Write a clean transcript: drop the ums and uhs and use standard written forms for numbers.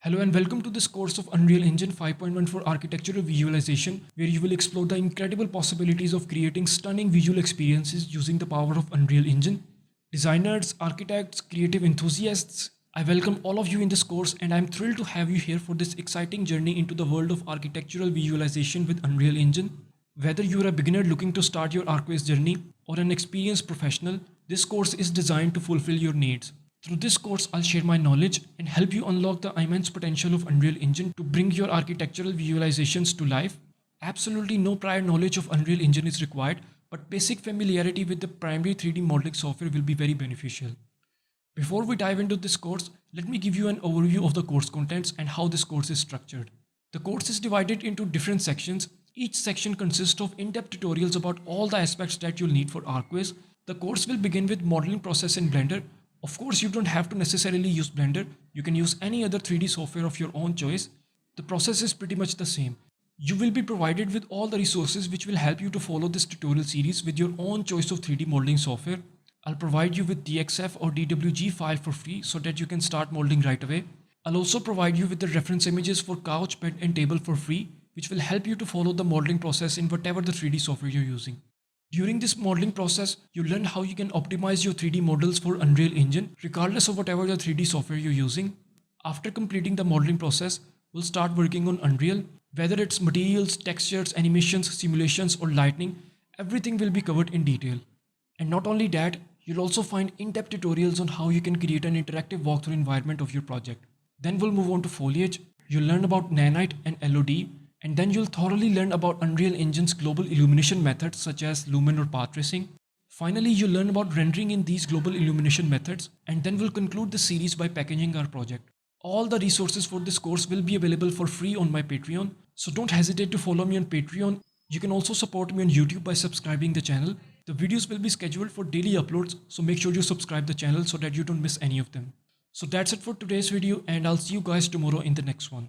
Hello and welcome to this course of Unreal Engine 5.1 for architectural visualization, where you will explore the incredible possibilities of creating stunning visual experiences using the power of Unreal Engine. Designers, architects, creative enthusiasts, I welcome all of you in this course and I'm thrilled to have you here for this exciting journey into the world of architectural visualization with Unreal Engine. Whether you are a beginner looking to start your ArcWays journey or an experienced professional, this course is designed to fulfill your needs. Through this course, I'll share my knowledge and help you unlock the immense potential of Unreal Engine to bring your architectural visualizations to life. Absolutely no prior knowledge of Unreal Engine is required, but basic familiarity with the primary 3D modeling software will be very beneficial. Before we dive into this course, let me give you an overview of the course contents and how this course is structured. The course is divided into different sections. Each section consists of in-depth tutorials about all the aspects that you'll need for ArcWays. The course will begin with modeling process in Blender. Of course, you don't have to necessarily use Blender. You can use any other 3D software of your own choice. The process is pretty much the same. You will be provided with all the resources which will help you to follow this tutorial series with your own choice of 3D modeling software. I'll provide you with DXF or DWG file for free so that you can start modeling right away. I'll also provide you with the reference images for couch, bed and table for free, which will help you to follow the modeling process in whatever the 3D software you're using. During this modeling process, you learn how you can optimize your 3D models for Unreal Engine, regardless of whatever the 3D software you're using. After completing the modeling process, we'll start working on Unreal. Whether it's materials, textures, animations, simulations, or lighting, everything will be covered in detail. And not only that, you'll also find in-depth tutorials on how you can create an interactive walkthrough environment of your project. Then we'll move on to foliage. You'll learn about nanite and LOD. And then you'll thoroughly learn about Unreal Engine's global illumination methods such as lumen or path tracing. Finally, you'll learn about rendering in these global illumination methods, and then we'll conclude the series by packaging our project. All the resources for this course will be available for free on my Patreon, so don't hesitate to follow me on Patreon. You can also support me on YouTube by subscribing the channel. The videos will be scheduled for daily uploads, so make sure you subscribe the channel so that you don't miss any of them. So that's it for today's video, and I'll see you guys tomorrow in the next one.